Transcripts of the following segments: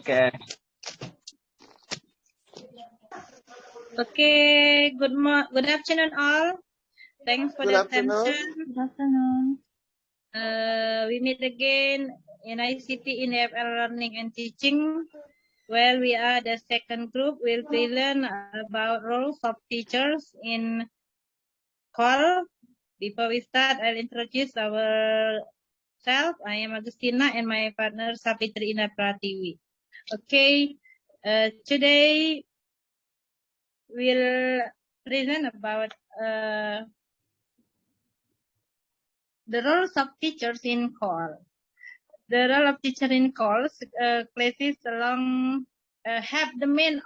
Okay. Okay, good afternoon all. Thanks for the attention. Good afternoon. We meet again in ICT in EFL Learning and Teaching, where we are the second group. We'll learn about roles of teachers in call. Before we start, I'll introduce ourselves. I am Agustinah and my partner Shafitri in Pratiwi. Okay, today we'll present about the roles of teachers in call. The role of teacher in calls classes along have the main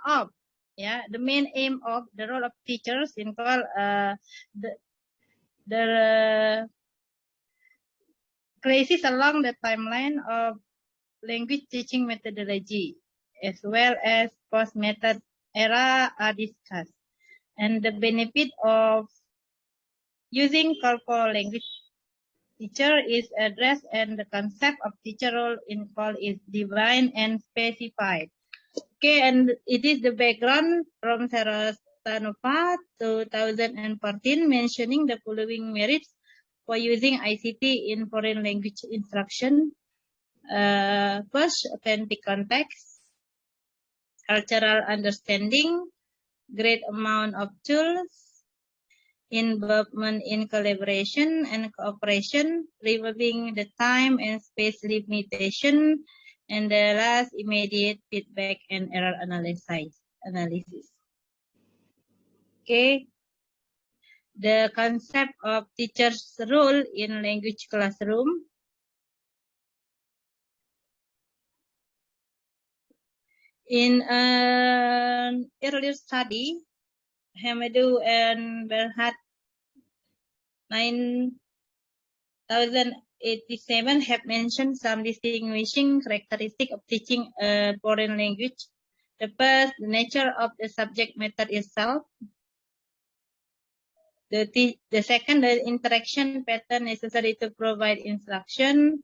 aim of the role of teachers in call. The classes along the timeline of language teaching methodology as well as post method era are discussed, and the benefit of using call for language teacher is addressed, and the concept of teacher role in call is defined and specified. Okay, and it is the background from Sarah Stanova 2014 mentioning the following merits for using ICT in foreign language instruction. First, authentic context, cultural understanding, great amount of tools, involvement in collaboration and cooperation, removing the time and space limitation, and the last, immediate feedback and error analysis. Okay, the concept of teacher's role in language classroom. In an earlier study, Hamadou and Berhad 9087 have mentioned some distinguishing characteristics of teaching a foreign language. The first, the nature of the subject matter itself. The second, the interaction pattern necessary to provide instruction.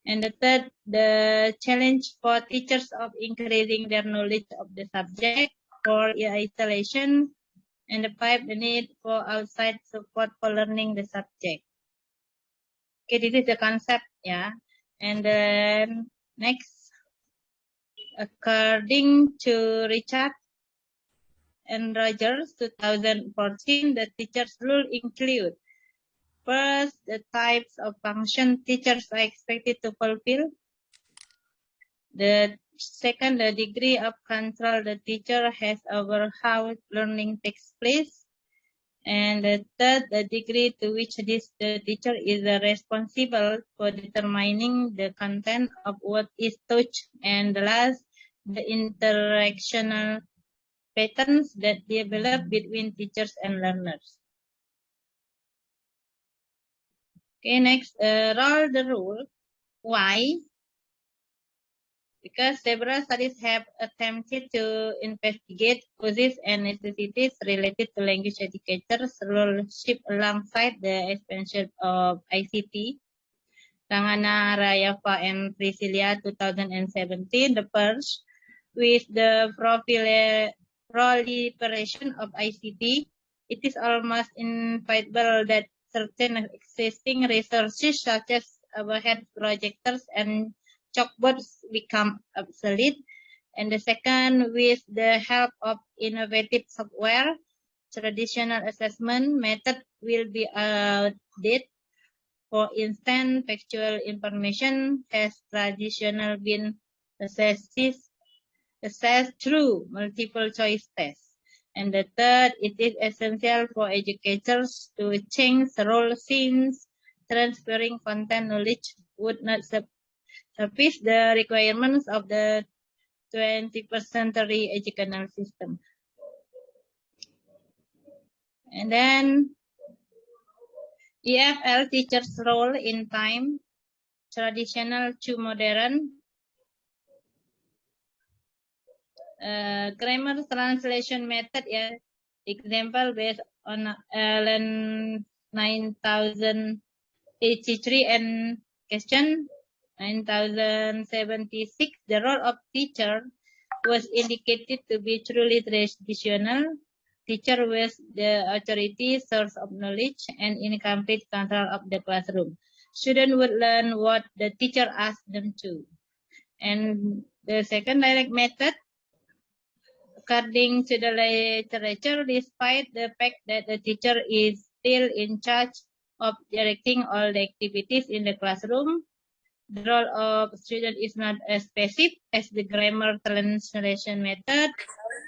And the third, the challenge for teachers of increasing their knowledge of the subject for isolation. And the five, the need for outside support for learning the subject. Okay, this is the concept, yeah. And then next, according to Richard and Rogers 2014, the teacher's role include: first, the types of function teachers are expected to fulfill. The second, the degree of control the teacher has over how learning takes place. And the third, the degree to which the teacher is responsible for determining the content of what is taught. And the last, the interactional patterns that develop between teachers and learners. Okay, next, the role. Why? Because several studies have attempted to investigate causes and necessities related to language educators' role alongside the expansion of ICT. Rangana, Rayava, and Priscilla 2017, the first, with the proliferation of ICT, it is almost inevitable that certain existing resources such as overhead projectors and chalkboards become obsolete. And the second, with the help of innovative software, traditional assessment method will be outdated. For instance, factual information has traditionally been assessed through multiple choice tests. And the third, it is essential for educators to change the role since transferring content knowledge would not suffice the requirements of the 21st century educational system. And then EFL teachers' role in time, traditional to modern. Grammar translation method, example based on Allen 9083 and question 9076. The role of teacher was indicated to be truly traditional. Teacher with the authority, source of knowledge, and incomplete control of the classroom. Students would learn what the teacher asked them to. And the second direct method, according to the literature, despite the fact that the teacher is still in charge of directing all the activities in the classroom, the role of student is not as passive as the grammar translation method.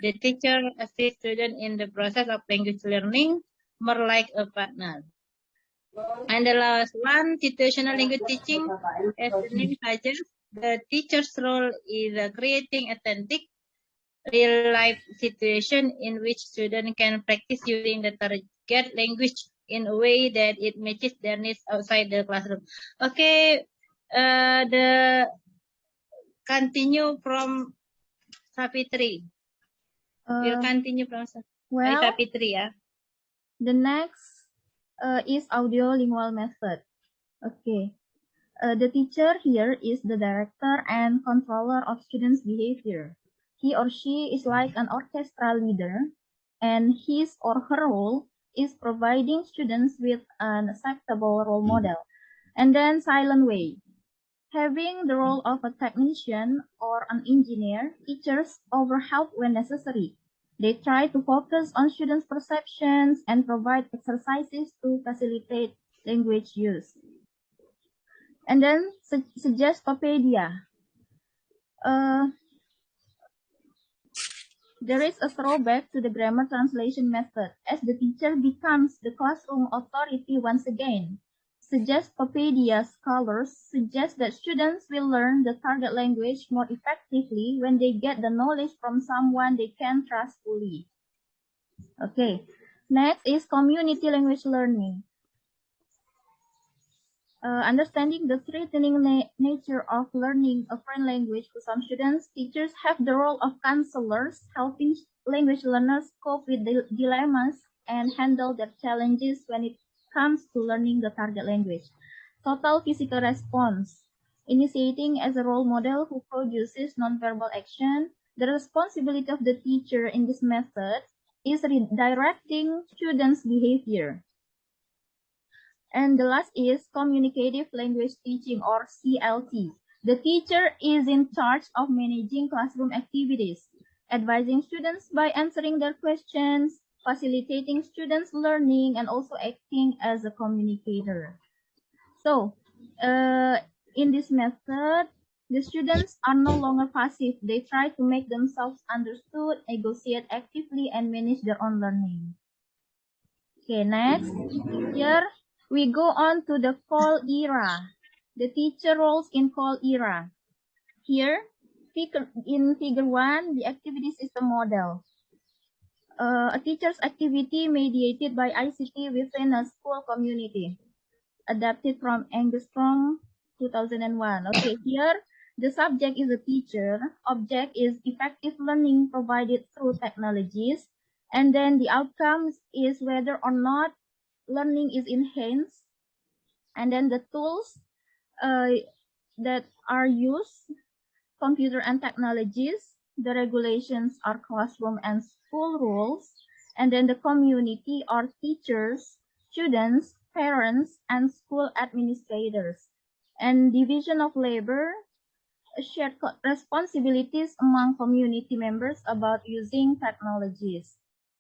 The teacher assists student in the process of language learning, more like a partner. And the last one, situational language teaching, as the name suggests, the teacher's role is creating authentic, real-life situation in which students can practice using the target language in a way that it matches their needs outside the classroom. Okay, the continue from Shafitri. We'll continue from Shafitri, yeah. The next is audio lingual method. Okay. The teacher here is the director and controller of students' behavior. He or she is like an orchestra leader, and his or her role is providing students with an acceptable role model. And then silent way. Having the role of a technician or an engineer, teachers overhelp when necessary. They try to focus on students' perceptions and provide exercises to facilitate language use. And then Suggestopedia. There is a throwback to the grammar translation method as the teacher becomes the classroom authority once again. Suggestopedia scholars suggest that students will learn the target language more effectively when they get the knowledge from someone they can trust fully. Okay, next is community language learning. Understanding the threatening nature of learning a foreign language to some students, teachers have the role of counselors, helping language learners cope with the dilemmas and handle their challenges when it comes to learning the target language. Total physical response. Initiating as a role model who produces nonverbal action, the responsibility of the teacher in this method is redirecting students' behavior. And the last is communicative language teaching, or CLT. The teacher is in charge of managing classroom activities, advising students by answering their questions, facilitating students' learning, and also acting as a communicator. So, in this method, the students are no longer passive. They try to make themselves understood, negotiate actively, and manage their own learning. Okay, next. Here, we go on to the call era, the teacher roles in call era. Here, in figure 1, the activities is the model. A teacher's activity mediated by ICT within a school community, adapted from Angstrom 2001. Okay, here, the subject is a teacher, object is effective learning provided through technologies, and then the outcomes is whether or not learning is enhanced, and then the tools that are used, computer and technologies, the regulations are classroom and school rules, and then the community are teachers, students, parents, and school administrators, and division of labor, shared responsibilities among community members about using technologies.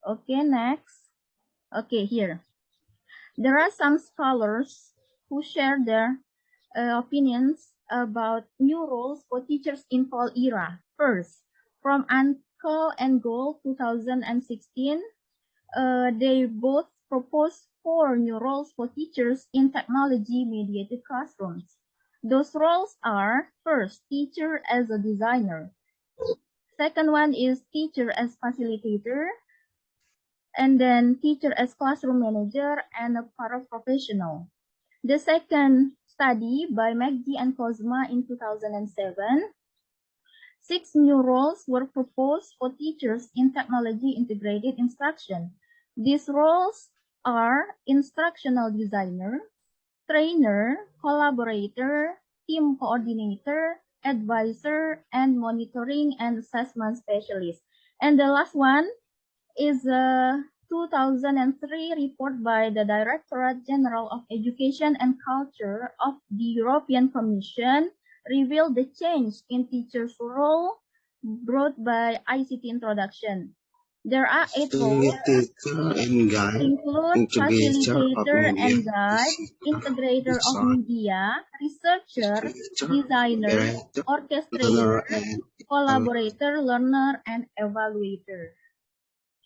Okay, next. Okay, here. There are some scholars who share their opinions about new roles for teachers in fall era. First, from Ankel and Gold 2016, they both proposed 4 new roles for teachers in technology-mediated classrooms. Those roles are, first, teacher as a designer. Second one is teacher as facilitator, and then teacher as classroom manager and a paraprofessional. The second study by McGee and Cosma in 2007, 6 new roles were proposed for teachers in technology integrated instruction. These roles are instructional designer, trainer, collaborator, team coordinator, advisor, and monitoring and assessment specialist. And the last one is a 2003 report by the Directorate General of Education and Culture of the European Commission revealed the change in teachers' role brought by ICT introduction. There are 8 roles, include facilitator and guide, integrator of media, researcher, designer, orchestrator, collaborator, learner, and evaluator.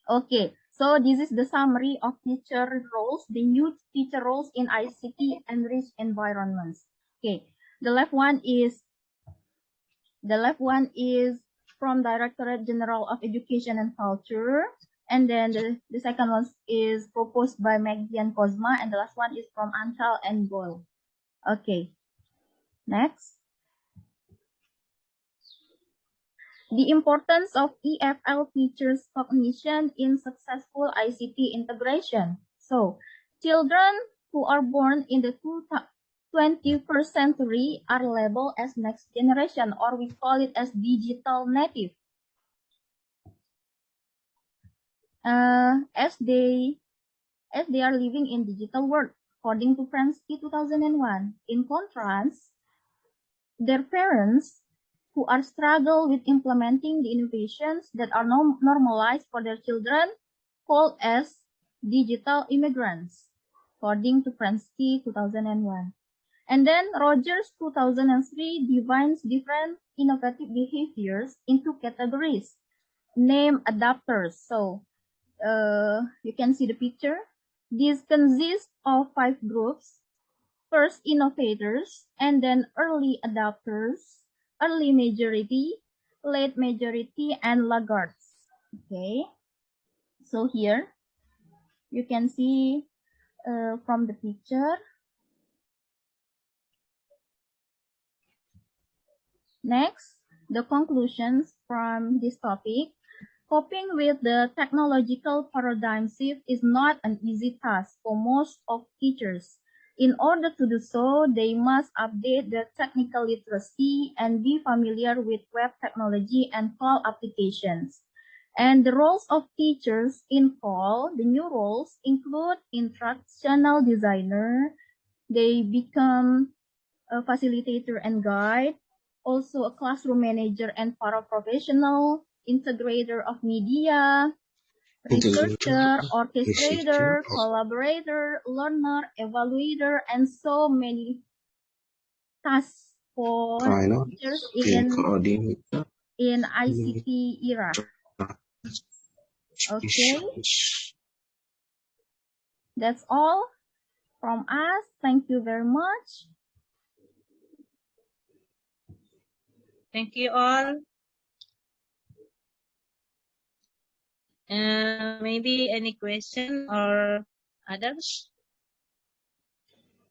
Okay, so this is the summary of teacher roles, the new teacher roles in ICT enriched environments. Okay, the left one is from Directorate General of Education and Culture, and then the second one is proposed by Maggie and Cosma, and the last one is from Antal and Goyle. Okay, next. The importance of EFL teachers' cognition in successful ICT integration. So, children who are born in the 21st century are labeled as next generation, or we call it as digital native. As they are living in digital world, according to Fransky 2001. In contrast, their parents who are struggle with implementing the innovations that are normalized for their children, called as digital immigrants, according to Fransky 2001. And then Rogers 2003 defines different innovative behaviors into categories, named adapters. So you can see the picture. These consist of 5 groups. First, innovators, and then early adopters, early majority, late majority, and laggards. Okay, so here you can see from the picture. Next, the conclusions from this topic. Coping with the technological paradigm shift is not an easy task for most of teachers. In order to do so, they must update their technical literacy and be familiar with web technology and cloud applications. And the roles of teachers in COL, the new roles, include instructional designer. They become a facilitator and guide, also a classroom manager and paraprofessional, integrator of media, researcher, orchestrator, collaborator, learner, evaluator, and so many tasks for teachers in ICT era. Okay, that's all from us. Thank you very much. Thank you all. Maybe any question or others?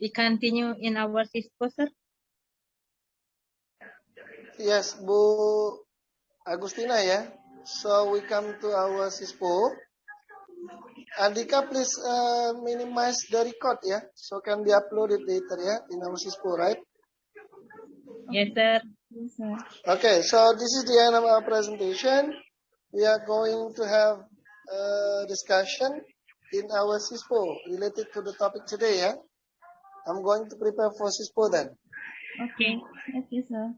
We continue in our discussion. Yes, Bu Agustinah ya. So we come to our SISPO. Andika, please minimize the record ya. So can be uploaded later ya in our SISPO, right? Yes, sir. Yes, sir. Okay, so this is the end of our presentation. We are going to have a discussion in our SISPO related to the topic today ya. I'm going to prepare for SISPO then. Okay. Okay, sir.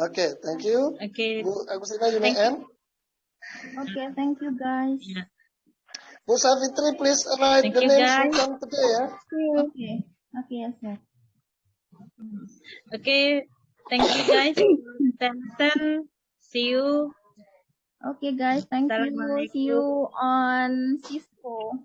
Okay, thank you. Okay. Bu Agustinah, you may end. Okay, thank you, guys. Yeah. Bu Shafitri, please write Thank the you, names guys. who come today ya. Okay. Okay, yes, sir. Okay. Thank you, guys. Attention. See you. Okay, guys. Thank you. See you on Cisco.